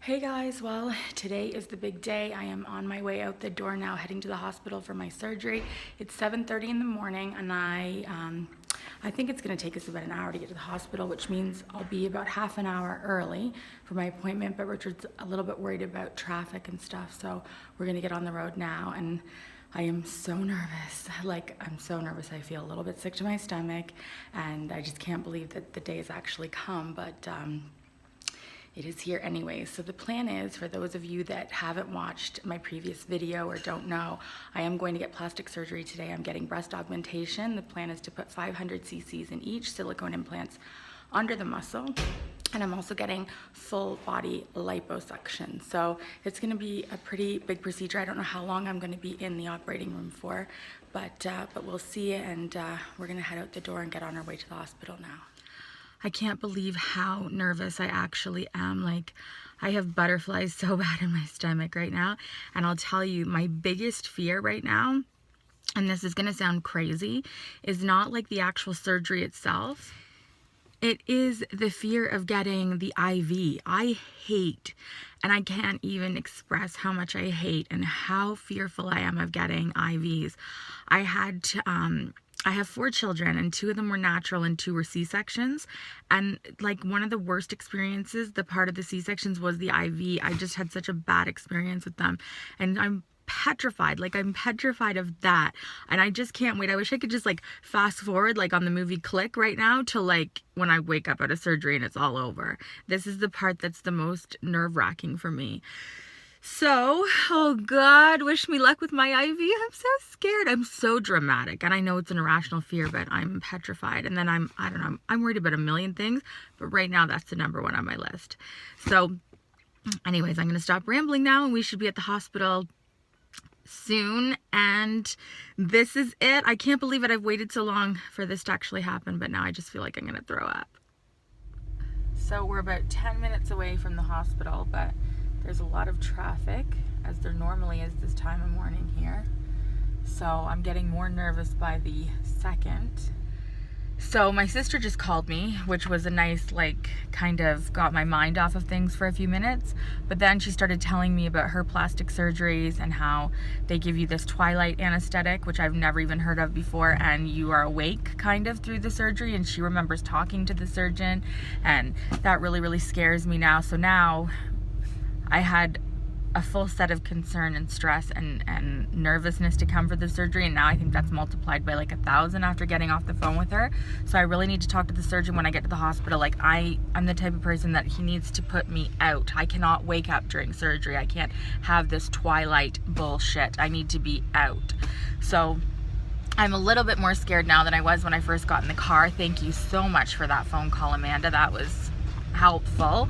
Hey guys, well, today is the big day. I am on my way out the door now, heading to the hospital for my surgery. It's 7:30 in the morning, and I think it's gonna take us about an hour to get to the hospital, which means I'll be about half an hour early for my appointment, but Richard's a little bit worried about traffic and stuff, so we're gonna get on the road now, and I am so nervous. I'm so nervous. I feel a little bit sick to my stomach, and I just can't believe that the day has actually come, but it is here anyway. So the plan is, for those of you that haven't watched my previous video or don't know, I am going to get plastic surgery today. I'm getting breast augmentation. The plan is to put 500 cc's in each silicone implants under the muscle. And I'm also getting full body liposuction. So it's gonna be a pretty big procedure. I don't know how long I'm gonna be in the operating room for, but we'll see, and we're gonna head out the door and get on our way to the hospital now. I can't believe how nervous I actually am. I have butterflies so bad in my stomach right now. And I'll tell you, my biggest fear right now, and this is gonna sound crazy, is not like the actual surgery itself. It is the fear of getting the IV. I hate, and I can't even express how much I hate and how fearful I am of getting IVs. I have 4 children, and 2 of them were natural and 2 were C-sections. And one of the worst experiences, the part of the C-sections, was the IV. I just had such a bad experience with them. And I'm petrified. I'm petrified of that. And I just can't wait. I wish I could just fast forward on the movie Click right now to when I wake up out of surgery and it's all over. This is the part that's the most nerve-wracking for me. So, oh God, wish me luck with my IV. I'm so scared. I'm so dramatic. And I know it's an irrational fear, but I'm petrified. And then I don't know, I'm worried about a million things, but right now that's the number 1 on my list. So anyways, I'm going to stop rambling now, and we should be at the hospital soon. And this is it. I can't believe it. I've waited so long for this to actually happen, but now I just feel like I'm going to throw up. So we're about 10 minutes away from the hospital, but there's a lot of traffic, as there normally is this time of morning here. So I'm getting more nervous by the second. So my sister just called me, which was a nice, kind of got my mind off of things for a few minutes. But then she started telling me about her plastic surgeries and how they give you this twilight anesthetic, which I've never even heard of before, and you are awake kind of through the surgery. And she remembers talking to the surgeon, and that really, really scares me now. So now I had a full set of concern and stress and nervousness to come for the surgery, and now I think that's multiplied by 1,000 after getting off the phone with her. So I really need to talk to the surgeon when I get to the hospital. I'm the type of person that he needs to put me out. I cannot wake up during surgery. I can't have this twilight bullshit. I need to be out. So I'm a little bit more scared now than I was when I first got in the car. Thank you so much for that phone call, Amanda. That was helpful.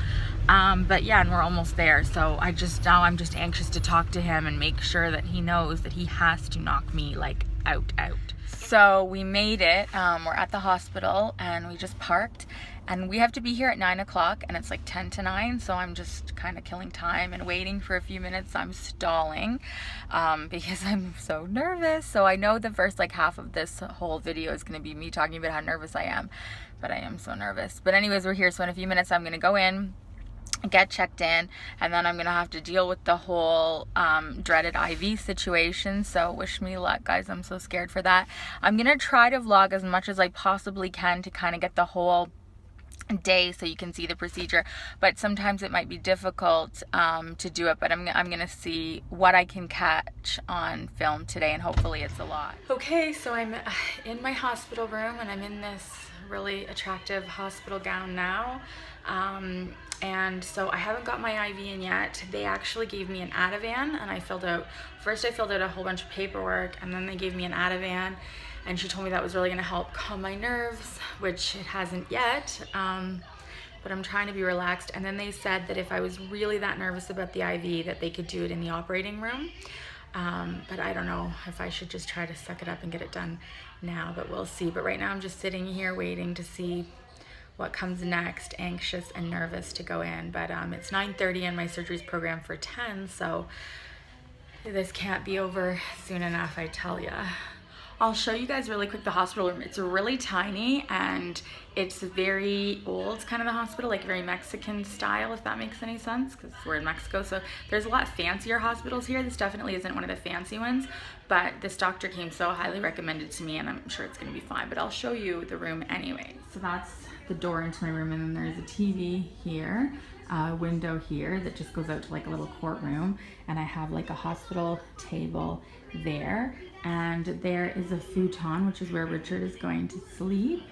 But yeah, and we're almost there. So I'm just anxious to talk to him and make sure that he knows that he has to knock me out. So we made it. We're at the hospital, and we just parked, and we have to be here at 9 o'clock, and it's 10 to 9. So I'm just kind of killing time and waiting for a few minutes. I'm stalling, because I'm so nervous. So I know the first half of this whole video is going to be me talking about how nervous I am, but I am so nervous. But anyways, we're here. So in a few minutes, I'm going to go in, get checked in, and then I'm gonna have to deal with the whole dreaded IV situation. So wish me luck, guys. I'm so scared for that. I'm gonna try to vlog as much as I possibly can to kind of get the whole day so you can see the procedure, but sometimes it might be difficult to do it. But I'm gonna see what I can catch on film today, and hopefully it's a lot. Okay, so I'm in my hospital room, and I'm in this really attractive hospital gown now. And so I haven't got my IV in yet. They actually gave me an Ativan, and I filled out a whole bunch of paperwork, and then they gave me an Ativan, and she told me that was really gonna help calm my nerves, which it hasn't yet, but I'm trying to be relaxed. And then they said that if I was really that nervous about the IV, that they could do it in the operating room. But I don't know if I should just try to suck it up and get it done now, but we'll see. But right now I'm just sitting here waiting to see what comes next, anxious and nervous to go in. But it's 9:30 and my surgery's programmed for 10, so this can't be over soon enough, I tell ya. I'll show you guys really quick the hospital room. It's really tiny and it's very old, kind of the hospital, like very Mexican style, if that makes any sense, because we're in Mexico. So there's a lot fancier hospitals here. This definitely isn't one of the fancy ones, but this doctor came so highly recommended to me and I'm sure it's gonna be fine, but I'll show you the room anyway. So that's the door into my room, and then there's a TV here, a window here that just goes out to like a little courtroom, and I have like a hospital table there, and there is a futon, which is where Richard is going to sleep.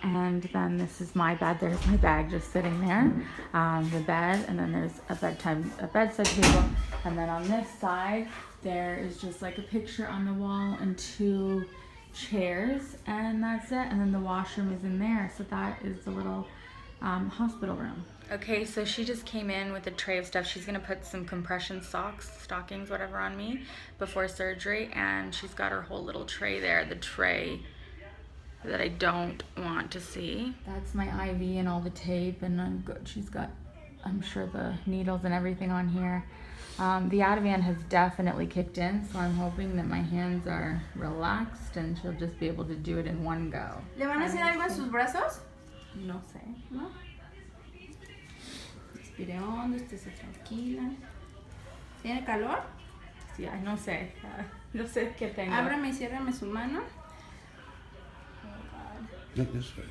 And then this is my bed. There's my bag just sitting there, the bed, and then there's a bedside table, and then on this side there is just like a picture on the wall and 2 chairs, and that's it. And then the washroom is in there, so that is the little hospital room. Okay, so she just came in with a tray of stuff. She's gonna put some compression stockings, whatever, on me before surgery, and she's got her whole little tray there, the tray that I don't want to see. That's my IV and all the tape, and I'm good. She's got, I'm sure, the needles and everything on here. The Ativan has definitely kicked in, so I'm hoping that my hands are relaxed and she'll just be able to do it in one go. ¿Le van a hacer algo a sus brazos? No sé. No. Respire hondo, estése tranquila. ¿Tiene calor? Sí, no sé. No sé qué tengo. Ábrame y ciérrame su mano. Not this way.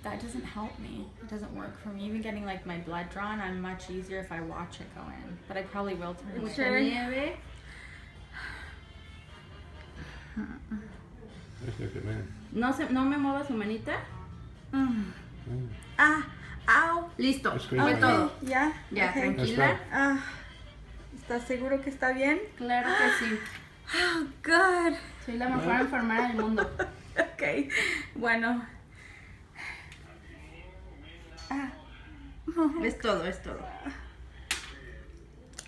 That doesn't help me. It doesn't work for me. Even getting like my blood drawn, I'm much easier if I watch it go in. But I probably will turn it. Mucha nieve. No me mueva su manita. Ow. Listo. Fue todo. Ya. Ya, Okay. tranquila. ¿Estás seguro que está bien? Claro que sí. Oh, good. Soy la mejor enfermera del mundo. Okay. Bueno. Es todo, es todo.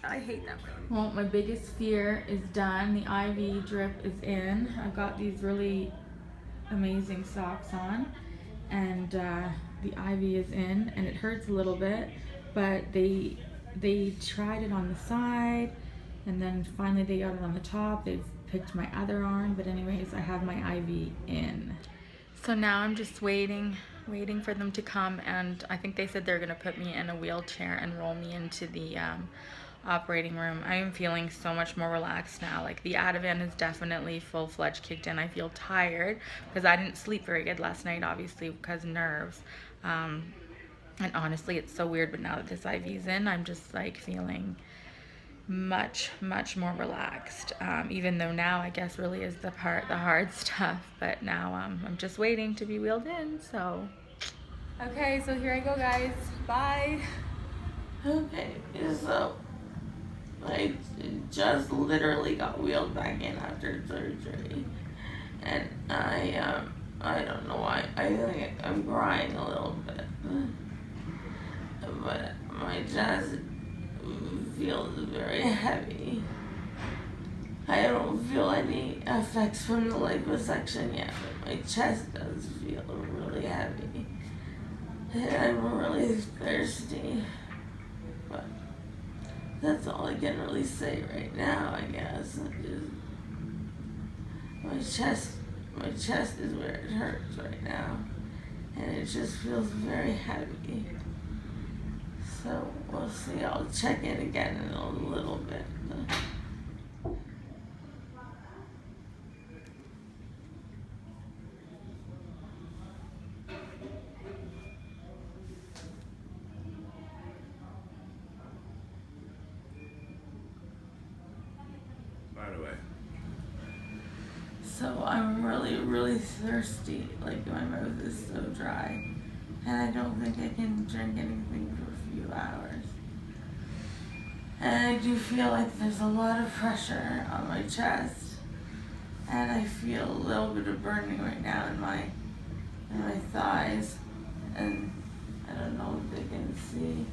I hate that room. Well, my biggest fear is done. The IV drip is in. I've got these really amazing socks on, and the IV is in, and it hurts a little bit, but they tried it on the side, and then finally they got it on the top. They've picked my other arm, but anyways, I have my IV in. So now I'm just waiting for them to come, and I think they said they're gonna put me in a wheelchair and roll me into the operating room. I am feeling so much more relaxed now. Like the Ativan has definitely full-fledged kicked in. I feel tired because I didn't sleep very good last night, obviously because nerves. And honestly, it's so weird, but now that this IV's in, I'm just like feeling much more relaxed, even though now I guess really is the hard stuff, but now I'm just waiting to be wheeled in. So okay, so here I go, guys. Bye. Okay, so I just literally got wheeled back in after surgery, and I don't know why. I think I'm crying a little bit, but my chest feels very heavy. I don't feel any effects from the liposuction yet, but my chest does feel really heavy. And I'm really thirsty. But that's all I can really say right now, I guess. My chest is where it hurts right now. And it just feels very heavy. So we'll see. I'll check in again in a little bit. By the way. So I'm really thirsty. Like my mouth is so dry. And I don't think I can drink anything for a few hours. And I do feel like there's a lot of pressure on my chest. And I feel a little bit of burning right now in my thighs. And I don't know if they can see.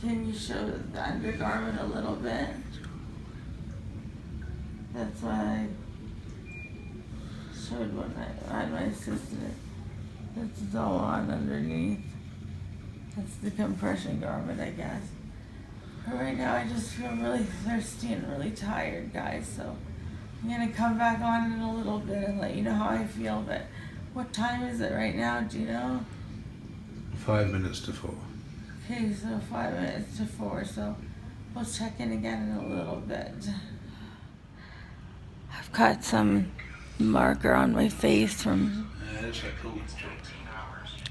Can you show the undergarment a little bit? That's what I showed when I had my assistant. That's all on underneath. That's the compression garment, I guess. But right now I just feel really thirsty and really tired, guys, so I'm gonna come back on in a little bit and let you know how I feel, but what time is it right now, do you know? 5 minutes to 4. Okay, so 5 minutes to 4, so we'll check in again in a little bit. I've got some marker on my face from,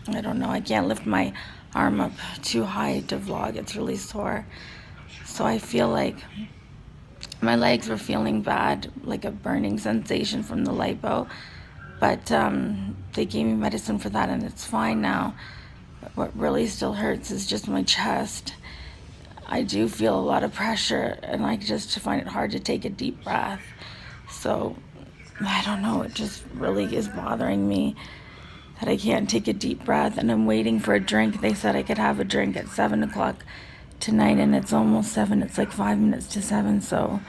I don't know, I can't lift my arm up too high to vlog, it's really sore. So I feel like my legs were feeling bad, like a burning sensation from the lipo, but they gave me medicine for that and it's fine now. But what really still hurts is just my chest. I do feel a lot of pressure and I just find it hard to take a deep breath. So I don't know, it just really is bothering me that I can't take a deep breath and I'm waiting for a drink. They said I could have a drink at 7 o'clock tonight and it's almost 7. It's like 5 minutes to 7, so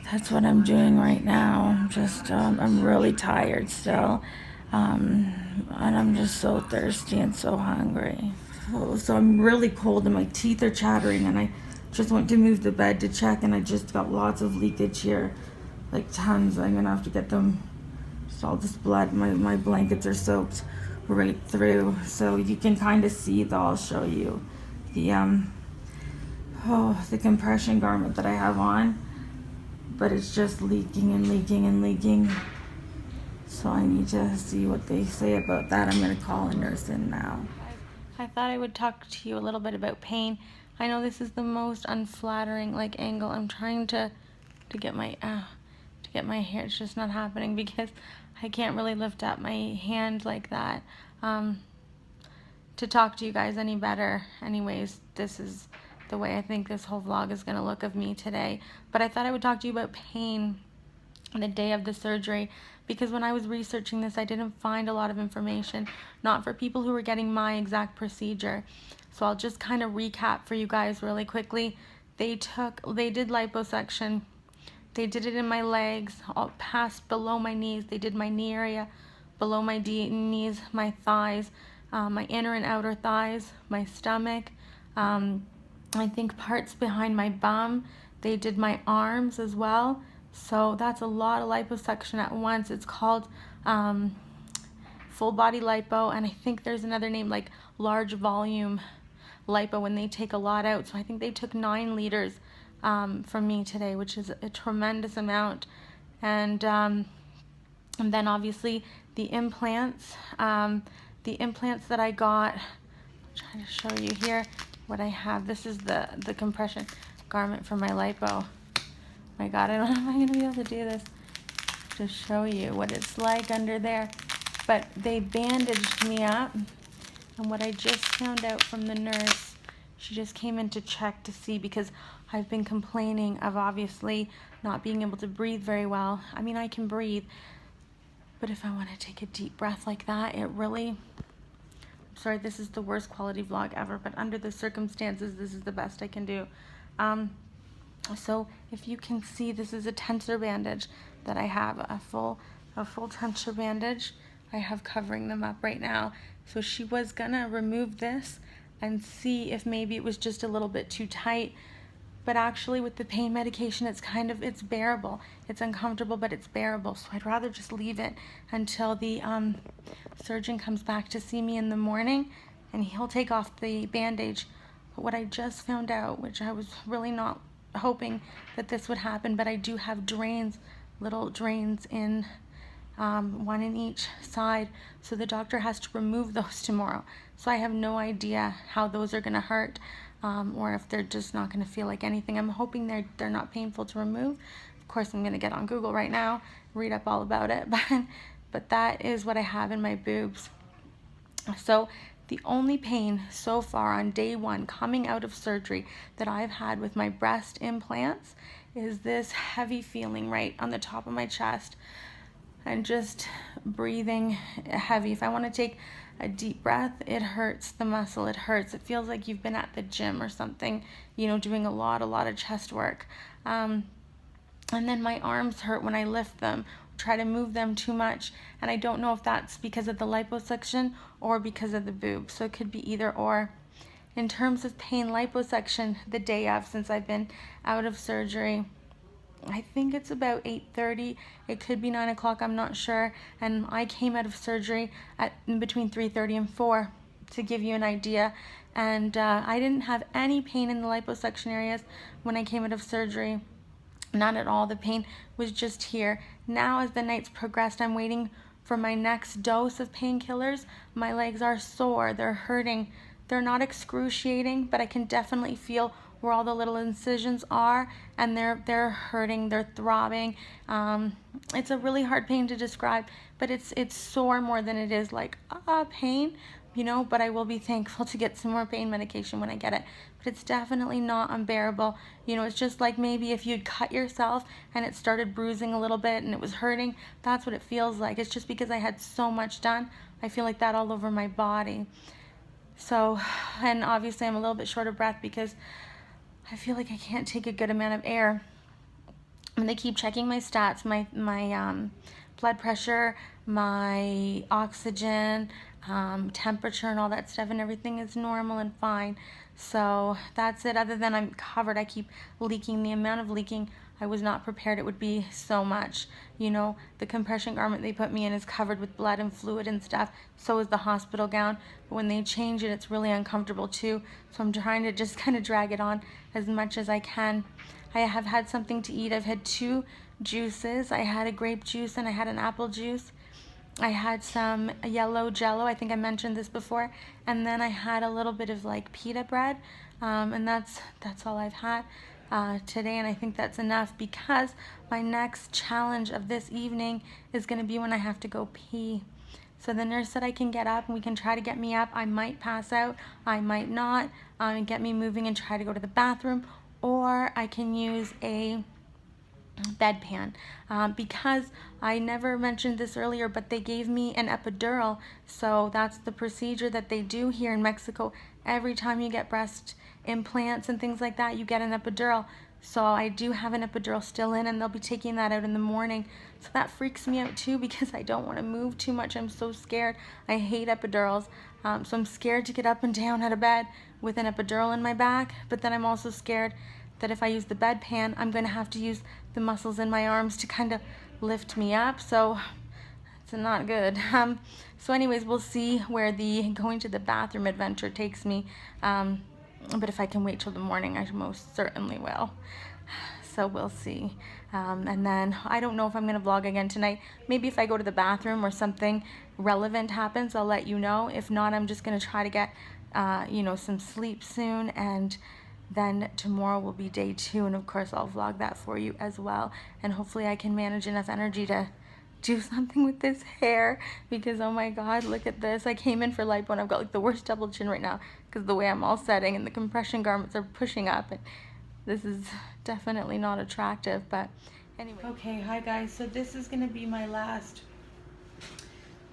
that's what I'm doing right now. I'm just, I'm really tired still. And I'm just so thirsty and so hungry. So I'm really cold and my teeth are chattering and I just went to move the bed to check and I just got lots of leakage here. Like tons. I'm gonna have to get them, just all this blood. My blankets are soaked right through. So you can kind of see though, I'll show you. The the compression garment that I have on, but it's just leaking and leaking and leaking. So I need to see what they say about that. I'm gonna call a nurse in now. I thought I would talk to you a little bit about pain. I know this is the most unflattering like angle. I'm trying to get my hair. It's just not happening because I can't really lift up my hand like that to talk to you guys any better. Anyways, this is the way I think this whole vlog is gonna look of me today. But I thought I would talk to you about pain the day of the surgery because when I was researching this I didn't find a lot of information, not for people who were getting my exact procedure. So I'll just kind of recap for you guys really quickly. They did liposuction. They did it in my legs, all past below my knees. They did my knee area, below my knees, my thighs, my inner and outer thighs, my stomach, I think parts behind my bum. They did my arms as well. So that's a lot of liposuction at once. It's called full body lipo, and I think there's another name like large volume lipo when they take a lot out. So I think they took 9 liters from me today, which is a tremendous amount. And then obviously the implants that I got. I'm trying to show you here what I have. This is the compression garment for my lipo. My God, I don't know if I'm gonna be able to do this to show you what it's like under there. But they bandaged me up, and what I just found out from the nurse, she just came in to check to see because I've been complaining of obviously not being able to breathe very well. I mean, I can breathe, but if I want to take a deep breath like that, it really, I'm sorry, this is the worst quality vlog ever, but under the circumstances, this is the best I can do. So if you can see, this is a tensor bandage that I have, a full tensor bandage I have covering them up right now. So she was gonna remove this and see if maybe it was just a little bit too tight, but actually with the pain medication it's bearable. It's uncomfortable, but it's bearable. So I'd rather just leave it until the surgeon comes back to see me in the morning and he'll take off the bandage. But what I just found out, which I was really not hoping that this would happen, but I do have drains, little drains in one in each side, so the doctor has to remove those tomorrow. So I have no idea how those are gonna hurt, or if they're just not gonna feel like anything. I'm hoping they're not painful to remove. Of course, I'm gonna get on Google right now, read up all about it, but that is what I have in my boobs. So the only pain so far on day 1 coming out of surgery that I've had with my breast implants is this heavy feeling right on the top of my chest and just breathing heavy. If I want to take a deep breath, it hurts the muscle, it hurts. It feels like you've been at the gym or something, you know, doing a lot of chest work. And then my arms hurt when I lift them, try to move them too much, and I don't know if that's because of the liposuction or because of the boob, so it could be either or. In terms of pain, liposuction the day of, since I've been out of surgery, I think it's about 8:30. It could be 9 o'clock, I'm not sure. And I came out of surgery at in between 3:30 and 4, to give you an idea. And I didn't have any pain in the liposuction areas when I came out of surgery. None at all. The pain was just here. Now, as the nights progressed, I'm waiting for my next dose of painkillers. My legs are sore. They're hurting. They're not excruciating, but I can definitely feel where all the little incisions are, and they're hurting. They're throbbing. It's a really hard pain to describe, but it's sore more than it is like pain, you know. But I will be thankful to get some more pain medication when I get it. But it's definitely not unbearable. You know, it's just like maybe if you'd cut yourself and it started bruising a little bit and it was hurting. That's what it feels like. It's just because I had so much done. I feel like that all over my body. So, and obviously I'm a little bit short of breath because I feel like I can't take a good amount of air. And they keep checking my stats, my blood pressure, my oxygen, temperature, and all that stuff, and everything is normal and fine. So that's it. Other than I'm covered, I keep leaking. The amount of leaking, I was not prepared it would be so much. You know, the compression garment they put me in is covered with blood and fluid and stuff. So is the hospital gown. But when they change it, it's really uncomfortable too. So I'm trying to just kind of drag it on as much as I can. I have had something to eat. I've had 2 juices. I had a grape juice and I had an apple juice. I had some yellow jello. I think I mentioned this before. And then I had a little bit of like pita bread. And that's all I've had today. And I think that's enough because my next challenge of this evening is going to be when I have to go pee. So the nurse said I can get up and we can try to get me up. I might pass out. I might not. And get me moving and try to go to the bathroom. Or I can use a bedpan because I never mentioned this earlier, but they gave me an epidural. So that's the procedure that they do here in Mexico. Every time you get breast implants and things like that, you get an epidural. So I do have an epidural still in, and they'll be taking that out in the morning. So that freaks me out too because I don't want to move too much. I'm so scared. I hate epidurals. So I'm scared to get up and down out of bed with an epidural in my back. But then I'm also scared that if I use the bedpan, I'm going to have to use the muscles in my arms to kind of lift me up. So it's not good. So anyways, we'll see where the going to the bathroom adventure takes me. But if I can wait till the morning, I most certainly will. So we'll see. And then I don't know if I'm going to vlog again tonight. Maybe if I go to the bathroom or something relevant happens, I'll let you know. If not, I'm just going to try to get, some sleep soon. And then tomorrow will be day 2. And of course, I'll vlog that for you as well. And hopefully I can manage enough energy to do something with this hair because oh my god, look at this. I came in for lipo and I've got like the worst double chin right now because the way I'm all setting and the compression garments are pushing up, and this is definitely not attractive. But anyway, okay, hi guys. So this is gonna be my last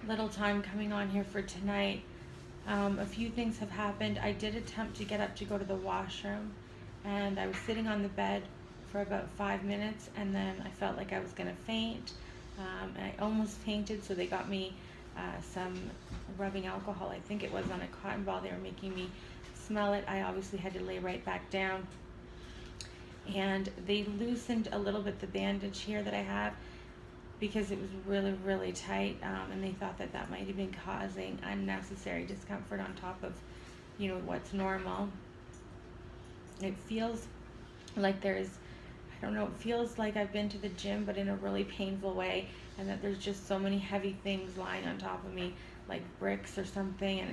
little time coming on here for tonight. A few things have happened. I did attempt to get up to go to the washroom, and I was sitting on the bed for about 5 minutes, and then I felt like I was gonna faint. I almost fainted, so they got me some rubbing alcohol. I think it was on a cotton ball. They were making me smell it. I obviously had to lay right back down. And they loosened a little bit the bandage here that I have because it was really, really tight. And they thought that that might have been causing unnecessary discomfort on top of, what's normal. It feels like there's, I don't know, it feels like I've been to the gym, but in a really painful way, and that there's just so many heavy things lying on top of me, like bricks or something, and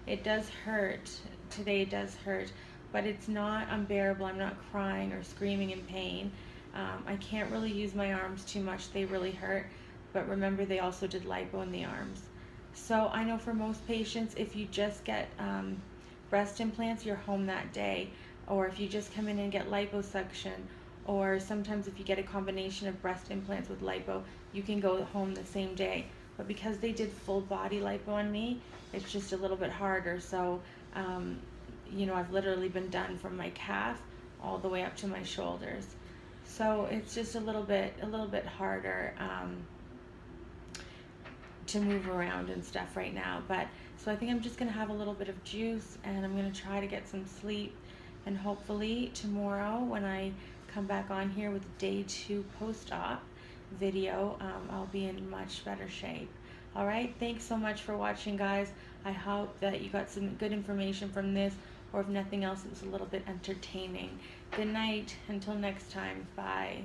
it does hurt. Today it does hurt, but it's not unbearable. I'm not crying or screaming in pain. I can't really use my arms too much. They really hurt, but remember they also did lipo in the arms. So I know for most patients, if you just get breast implants, you're home that day, or if you just come in and get liposuction, or sometimes if you get a combination of breast implants with lipo, you can go home the same day. But because they did full body lipo on me, it's just a little bit harder. So, I've literally been done from my calf all the way up to my shoulders. So it's just a little bit harder to move around and stuff right now. But so I think I'm just gonna have a little bit of juice, and I'm gonna try to get some sleep, and hopefully tomorrow when I come back on here with day 2 post-op video, I'll be in much better shape. All right, thanks so much for watching, guys. I hope that you got some good information from this, or if nothing else, it was a little bit entertaining. Good night. Until next time. Bye.